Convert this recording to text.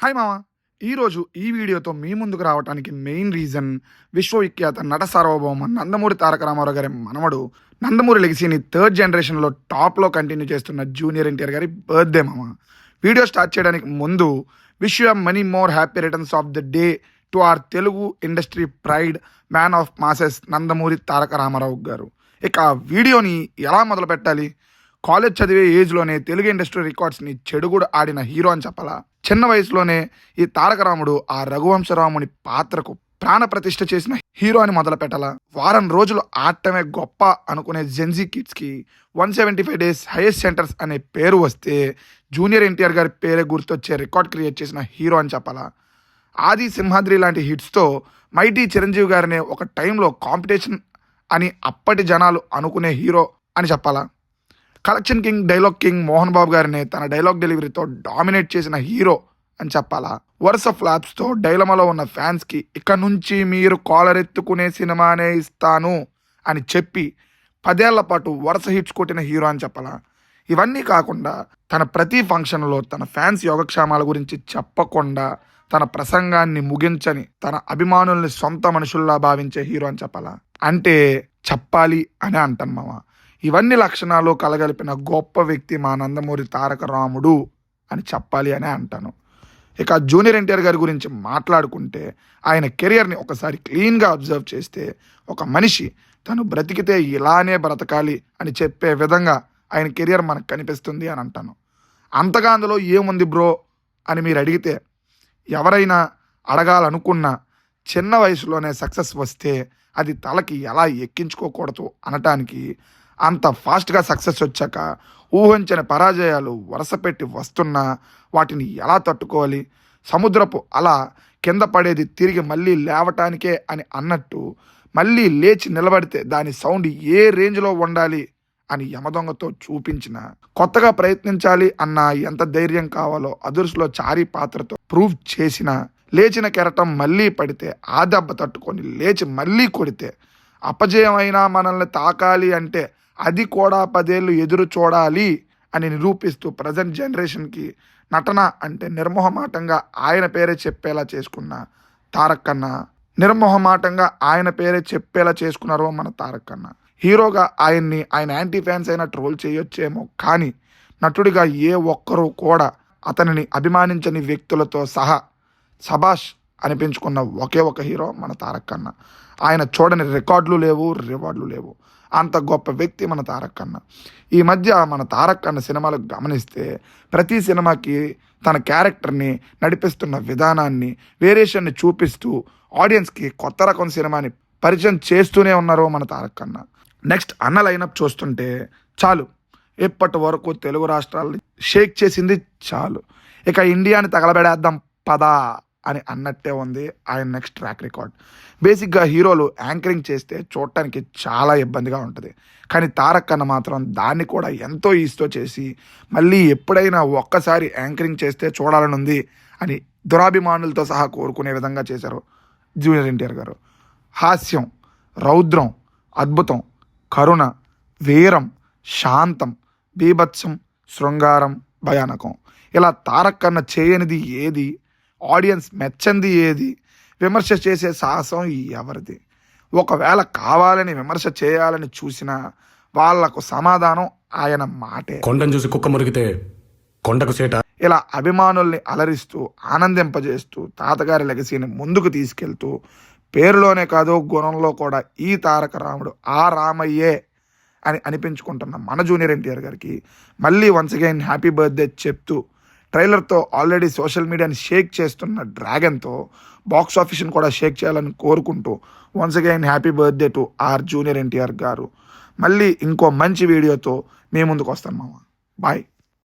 Hi మామ. ఈరోజు ఈ వీడియోతో మీ ముందుకు రావడానికి మెయిన్ రీజన్ విశ్వవిఖ్యాత నట సార్వభౌమ నందమూరి తారక రామారావు గారి మనవడు నందమూరి లెగసీని థర్డ్ జనరేషన్లో టాప్లో కంటిన్యూ చేస్తున్న జూనియర్ ఎన్టీఆర్ గారి బర్త్డే మామ. వీడియో స్టార్ట్ చేయడానికి ముందు wish you many more happy returns of the day to our Telugu industry pride man of masses Nandamuri Taraka Rama Rao గారు. ఇక వీడియోని ఎలా మొదలు పెట్టాలి? కాలేజ్ చదివే ఏజ్లోనే తెలుగు ఇండస్ట్రీ రికార్డ్స్ని చెడుగుడు ఆడిన హీరో అని చెప్పాలా? చిన్న వయసులోనే ఈ తారక రాముడు ఆ రఘువంశరాముని పాత్రకు ప్రాణ ప్రతిష్ఠ చేసిన హీరో అని మొదలు పెట్టాలా? వారం రోజులు ఆడటమే గొప్ప అనుకునే జెన్జీ కిడ్స్కి 175 days హైయెస్ట్ సెంటర్స్ అనే పేరు వస్తే జూనియర్ ఎన్టీఆర్ గారి పేరే గుర్తొచ్చే రికార్డ్ క్రియేట్ చేసిన హీరో అని చెప్పాలా? ఆది సింహాద్రి లాంటి హిట్స్తో మైటీ చిరంజీవి గారిని ఒక టైంలో కాంపిటీషన్ అని అప్పటి జనాలు అనుకునే హీరో అని చెప్పాలా? Collection king dialogue king Mohan Babu గారిని తన డైలాగ్ డెలివరీతో డామినేట్ చేసిన హీరో అని చెప్పాలా? వరుస ఫ్లాప్స్తో డైలమాలో ఉన్న ఫ్యాన్స్కి ఇక నుంచి మీరు కాలర్ ఎత్తుకునే సినిమానే ఇస్తాను అని చెప్పి 10 ఏళ్ల పాటు వరుస హిట్స్ కొట్టిన హీరో అని చెప్పాలా? ఇవన్నీ కాకుండా తన ప్రతి ఫంక్షన్లో తన ఫ్యాన్స్ యోగక్షేమాల గురించి చెప్పకుండా తన ప్రసంగాన్ని ముగించని తన అభిమానుల్ని సొంత మనుషుల్లా భావించే హీరో అని చెప్పాలా? అంటే చెప్పాలి అని అంటాను మామ. ఇవన్నీ లక్షణాలు కలగలిపిన గొప్ప వ్యక్తి మా నందమూరి తారక రాముడు అని చెప్పాలి అనే అంటాను. ఇక జూనియర్ ఎన్టీఆర్ గారి గురించి మాట్లాడుకుంటే ఆయన కెరియర్ని ఒకసారి క్లీన్గా అబ్జర్వ్ చేస్తే ఒక మనిషి తను బ్రతికితే ఇలానే బ్రతకాలి అని చెప్పే విధంగా ఆయన కెరియర్ మనకు కనిపిస్తుంది అని అంటాను. అంతగా అందులో ఏముంది బ్రో అని మీరు అడిగితే, ఎవరైనా అడగాలనుకున్నా చిన్న వయసులోనే సక్సెస్ వస్తే అది తలకి ఎలా ఎక్కించుకోకూడదు అనటానికి, అంత ఫాస్ట్గా సక్సెస్ వచ్చాక ఊహించని పరాజయాలు వరుస పెట్టి వస్తున్నా వాటిని ఎలా తట్టుకోవాలి? సముద్రపు అలా కింద పడేది తిరిగి మళ్ళీ లేవటానికే అని అన్నట్టు మళ్ళీ లేచి నిలబడితే దాని సౌండ్ ఏ రేంజ్లో ఉండాలి అని యమదొంగతో చూపించిన, కొత్తగా ప్రయత్నించాలి అన్న ఎంత ధైర్యం కావాలో అదుర్స్లో చారీ పాత్రతో ప్రూవ్ చేసిన, లేచిన కెరటం మళ్ళీ పడితే ఆ దెబ్బ తట్టుకొని లేచి మళ్ళీ కొడితే అపజయమైనా మనల్ని తాకాలి అంటే అది కూడా 10 ఏళ్ళు ఎదురు చూడాలి అని నిరూపిస్తూ ప్రజెంట్ జనరేషన్కి నటన అంటే నిర్మోహమాటంగా ఆయన పేరే చెప్పేలా చేసుకున్న తారక్ అన్న, నిర్మోహమాటంగా ఆయన పేరే చెప్పేలా చేసుకున్నారు మన తారక్ అన్న. హీరోగా ఆయన యాంటీ ఫ్యాన్స్ అయినా ట్రోల్ చేయొచ్చేమో, కానీ నటుడిగా ఏ ఒక్కరూ కూడా అతనిని అభిమానించని వ్యక్తులతో సహా సబాష్ అనిపించుకున్న ఒకే ఒక హీరో మన తారక్ అన్న. ఆయన చూడని రికార్డులు లేవు, రివార్డులు లేవు. అంత గొప్ప వ్యక్తి మన తారక్ అన్న. ఈ మధ్య మన తారక్ అన్న సినిమాలు గమనిస్తే ప్రతి సినిమాకి తన క్యారెక్టర్ని నడిపిస్తున్న విధానాన్ని, వేరియేషన్ని చూపిస్తూ ఆడియన్స్కి కొత్త రకం సినిమాని పరిచయం చేస్తూనే ఉన్నారు మన తారక్ అన్న. నెక్స్ట్ అన్న లైనప్ చూస్తుంటే చాలు, ఇప్పటి వరకు తెలుగు రాష్ట్రాలని షేక్ చేసింది చాలు, ఇక ఇండియాని తగలబెడేద్దాం పదా అని అన్నట్టే ఉంది ఆయన నెక్స్ట్ ట్రాక్ రికార్డ్. బేసిక్గా హీరోలు యాంకరింగ్ చేస్తే చూడటానికి చాలా ఇబ్బందిగా ఉంటుంది, కానీ తారక్ అన్న మాత్రం దాన్ని కూడా ఎంతో ఈస్తో చేసి మళ్ళీ ఎప్పుడైనా ఒక్కసారి యాంకరింగ్ చేస్తే చూడాలని ఉంది అని దురాభిమానులతో సహా కోరుకునే విధంగా చేశారు జూనియర్ ఎన్టీఆర్ గారు. హాస్యం, రౌద్రం, అద్భుతం, కరుణ, వీరం, శాంతం, బీభత్సం, శృంగారం, భయానకం, ఇలా తారక్ అన్న చేయనిది ఏది, ఆడియన్స్ మెచ్చంది ఏది, విమర్శ చేసే సాహసం ఎవరిది? ఒకవేళ కావాలని విమర్శ చేయాలని చూసినా వాళ్లకు సమాధానం ఆయన మాటే. కొండను చూసి కుక్క మురిగితే కొండకు సేట. ఇలా అభిమానుల్ని అలరిస్తూ ఆనందింపజేస్తూ తాతగారి లెగసీని ముందుకు తీసుకెళ్తూ పేరులోనే కాదు గుణంలో కూడా ఈ తారక రాముడు ఆ రామయ్యే అని అనిపించుకుంటున్న మన జూనియర్ ఎన్టీఆర్ గారికి మళ్ళీ వన్స్ అగైన్ హ్యాపీ బర్త్డే చెప్తూ, ట్రైలర్తో ఆల్రెడీ సోషల్ మీడియాని షేక్ చేస్తున్న డ్రాగన్తో బాక్స్ ఆఫీస్ని కూడా షేక్ చేయాలని కోరుకుంటూ once again happy birthday to our junior NTR గారు. మళ్ళీ ఇంకో మంచి వీడియోతో మీ ముందుకు వస్తాను మామ. బాయ్.